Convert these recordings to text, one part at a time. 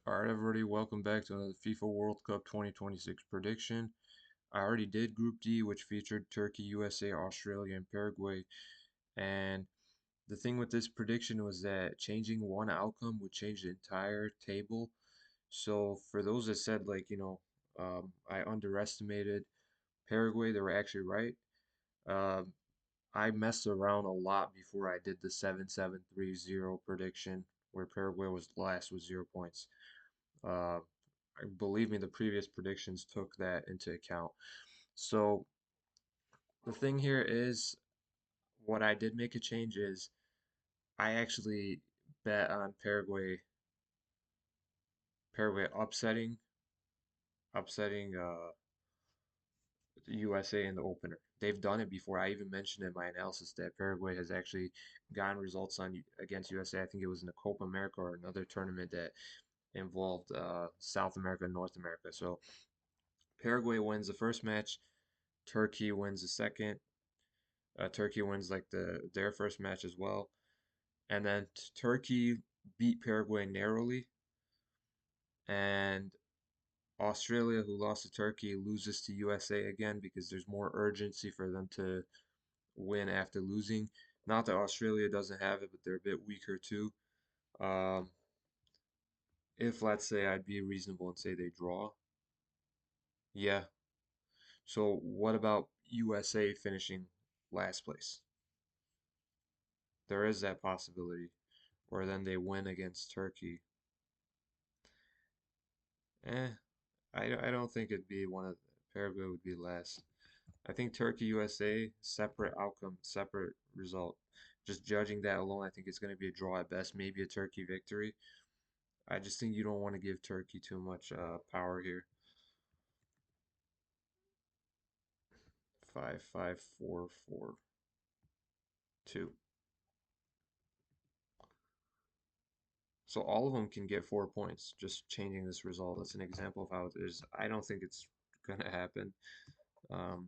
Alright, everybody, welcome back to another FIFA World Cup 2026 prediction. I already did Group D, which featured Turkey, USA, Australia, and Paraguay. And the thing with this prediction was that changing one outcome would change the entire table. So for those that said, I underestimated Paraguay, they were actually right. Um, I messed around a lot before I did the 7-7-3-0 prediction, where Paraguay was last with 0 points. Uh, believe me, the previous predictions took that into account. So the thing here is, what I did make a change is I actually bet on Paraguay upsetting the USA in the opener. They've done it before. I even mentioned in my analysis that Paraguay has actually gotten results on against USA. I think it was in the Copa America or another tournament that involved South America and North America. So Paraguay wins the first match, Turkey wins the second. Turkey wins like their first match as well, and then Turkey beat Paraguay narrowly, and Australia, who lost to Turkey, loses to USA again because there's more urgency for them to win after losing. Not that Australia doesn't have it, but they're a bit weaker too. Um, if let's say I'd be reasonable and say they draw, yeah. So what about USA finishing last place? There is that possibility, or then they win against Turkey. Eh, I don't think it'd be one of Paraguay would be last. I think Turkey USA separate outcome, separate result. Just judging that alone, I think it's going to be a draw at best, maybe a Turkey victory. I just think you don't want to give Turkey too much power here. 5-5-4-4-2. So all of them can get 4 points. Just changing this result. That's an example of how it is. I don't think it's gonna happen. Um,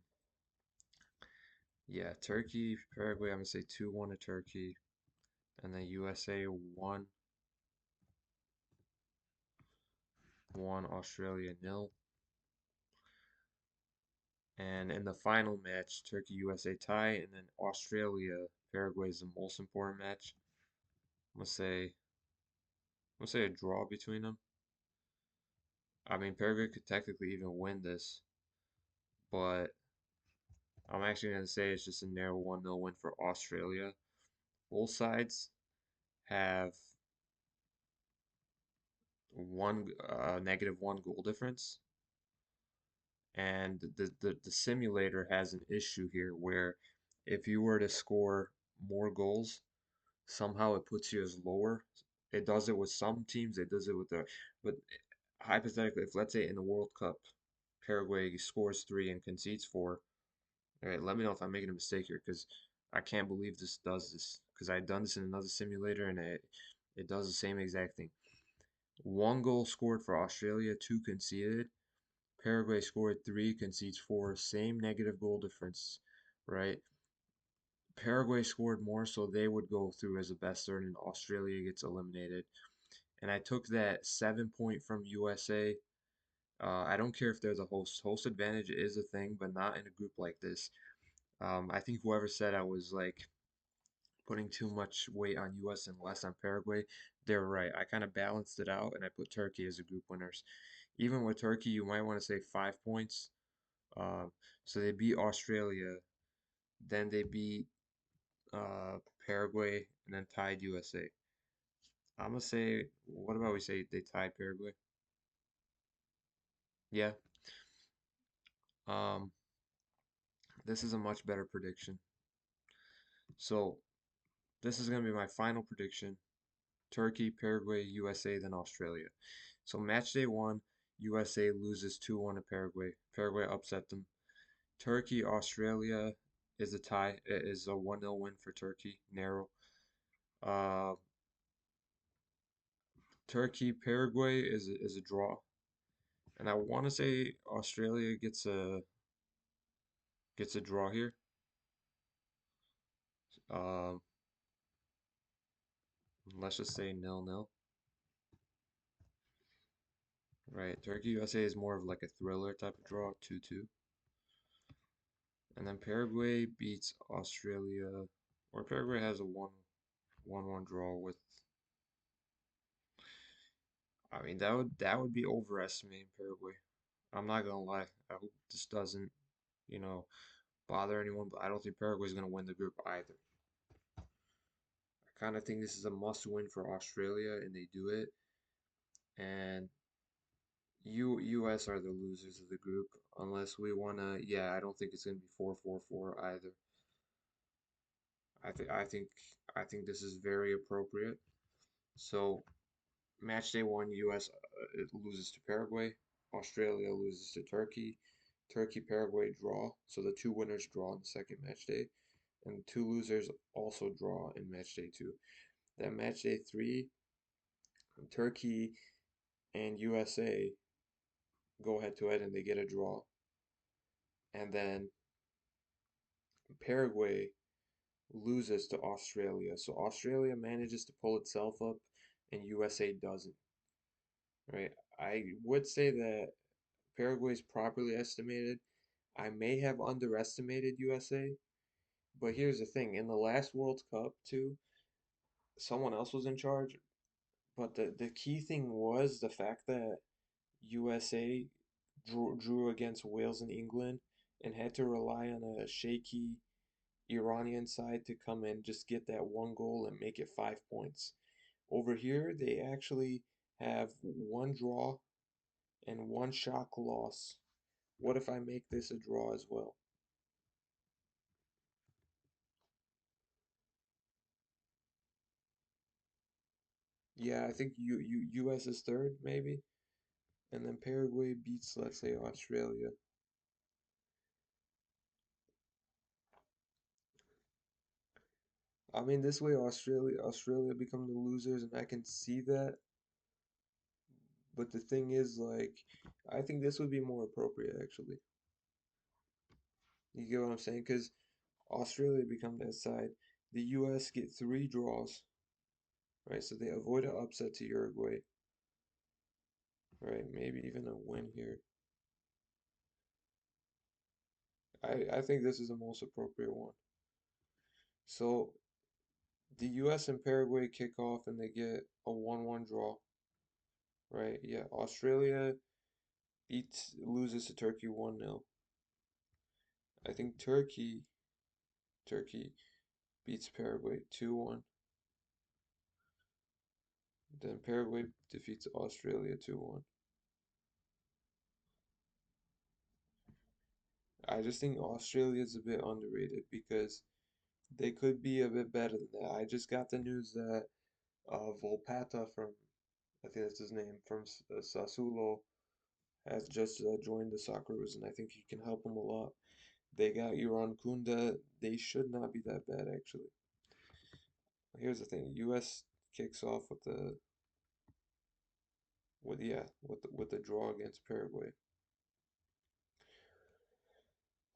yeah, Turkey, Paraguay. I'm gonna say 2-1 to Turkey, and then USA 1-1 Australia 0. And in the final match, Turkey USA tie, and then Australia Paraguay is the most important match. I'm gonna say I'm gonna say a draw between them. I mean, Paraguay could technically even win this, but I'm actually gonna say it's just a narrow 1-0 win for Australia. Both sides have one -1 goal difference, and the simulator has an issue here where if you were to score more goals, somehow it puts you as lower. It does it with some teams, it does it with but hypothetically, if let's say in the World Cup, Paraguay scores 3 and concedes 4, all right, let me know if I'm making a mistake here because I can't believe this does this because I've done this in another simulator and it does the same exact thing. 1 goal scored for Australia, 2 conceded. Paraguay scored 3, concedes 4, same negative goal difference, right? Paraguay scored more, so they would go through as the best third, and Australia gets eliminated. And I took that 7 point from USA. I don't care if there's a host. Host advantage is a thing, but not in a group like this. I think whoever said I was like putting too much weight on US and less on Paraguay, they're right. I kind of balanced it out and I put Turkey as a group winners. Even with Turkey, you might want to say 5 points. Um, so they beat Australia, then they beat uh, Paraguay, and then tied USA. I'm gonna say, what about we say they tied Paraguay? Yeah. Um, this is a much better prediction. So this is gonna be my final prediction. Turkey, Paraguay, USA, then Australia. So match day 1, USA loses 2-1 to Paraguay. Paraguay upset them. Turkey, Australia is a tie. It is a 1-0 win for Turkey, narrow. Uh, Turkey, Paraguay is a draw. And I want to say Australia gets a draw here. Um, let's just say 0-0. right? Turkey USA is more of like a thriller type of draw, 2-2. And then Paraguay beats Australia, or Paraguay has a 1-1 draw with. I mean, that would be overestimating Paraguay. I'm not gonna lie. I hope this doesn't, you know, bother anyone, but I don't think Paraguay's gonna win the group either. I kind of think this is a must-win for Australia, and they do it. And US are the losers of the group, unless we wanna. Yeah, I don't think it's gonna be 4-4-4 either. I think I think I think this is very appropriate. So match day one, US it loses to Paraguay. Australia loses to Turkey. Turkey Paraguay draw. So the two winners draw in the second match day, and two losers also draw in match day two. Then match day three, Turkey and USA go head to head and they get a draw. And then Paraguay loses to Australia. So Australia manages to pull itself up and USA doesn't. Right? I would say that Paraguay is properly estimated. I may have underestimated USA, but here's the thing. In the last World Cup, too, someone else was in charge, but the key thing was the fact that USA drew against Wales and England and had to rely on a shaky Iranian side to come in, just get that one goal and make it 5 points. Over here, they actually have one draw and one shock loss. What if I make this a draw as well? Yeah, I think US is third, maybe, and then Paraguay beats, let's say, Australia. I mean, this way Australia become the losers, and I can see that. But the thing is, like, I think this would be more appropriate, actually. You get what I'm saying? Because Australia become that side. The US get three draws, right? So they avoid an upset to Uruguay, right? Maybe even a win here. I think this is the most appropriate one. So the US and Paraguay kick off and they get a 1-1 draw, right? Yeah, Australia loses to Turkey 1-0. I think Turkey beats Paraguay 2-1. Then Paraguay defeats Australia 2-1. I just think Australia is a bit underrated because they could be a bit better than that. I just got the news that Volpata from, I think that's his name, from Sassuolo has just joined the Socceroos, and I think he can help them a lot. They got Iran Kunda. They should not be that bad, actually. Here's the thing: U.S. kicks off with the draw against Paraguay,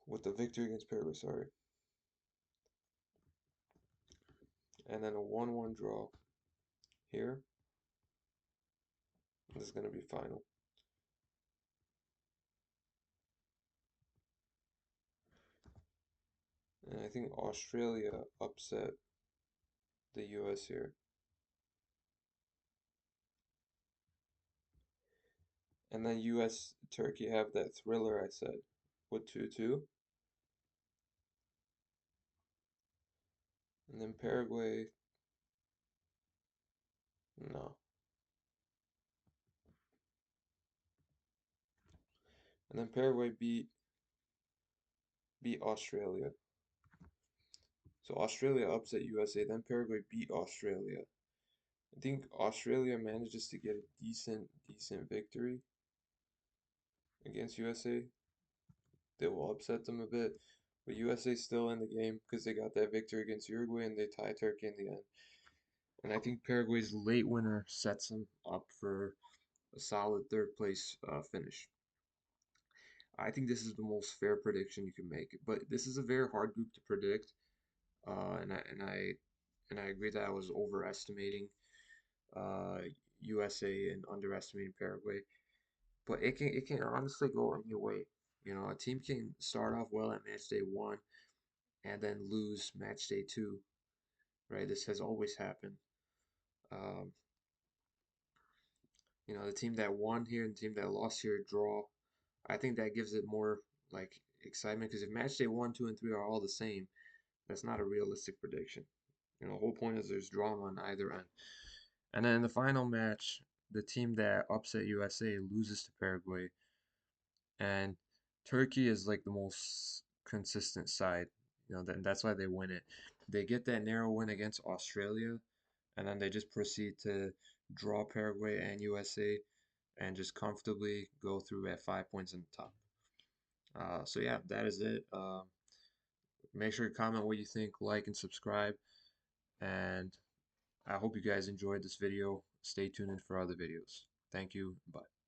with the victory against Paraguay. Sorry, and then a 1-1 draw here. This is gonna be final. And I think Australia upset the US here. And then US Turkey have that thriller I said with 2-2. And then Paraguay, no. And then Paraguay beat Australia. So Australia upset USA, then Paraguay beat Australia. I think Australia manages to get a decent victory against USA. They will upset them a bit, but USA still in the game because they got that victory against Uruguay and they tie Turkey in the end. And I think Paraguay's late winner sets them up for a solid third place finish. I think this is the most fair prediction you can make, but this is a very hard group to predict, and I agree that I was overestimating uh, USA and underestimating Paraguay. but it can honestly go any way. You know, a team can start off well at match day one and then lose match day two, right? This has always happened. Um, you know, the team that won here and the team that lost here draw. I think that gives it more like excitement because if match day one, two, and three are all the same, that's not a realistic prediction. You know, the whole point is there's drama on either end. And then in the final match, the team that upset USA loses to Paraguay, and Turkey is like the most consistent side. You know, that's why they win it. They get that narrow win against Australia, and then they just proceed to draw Paraguay and USA and just comfortably go through at 5 points in the top. So yeah, that is it. Make sure to comment what you think, like, and subscribe. And I hope you guys enjoyed this video. Stay tuned in for other videos. Thank you. Bye.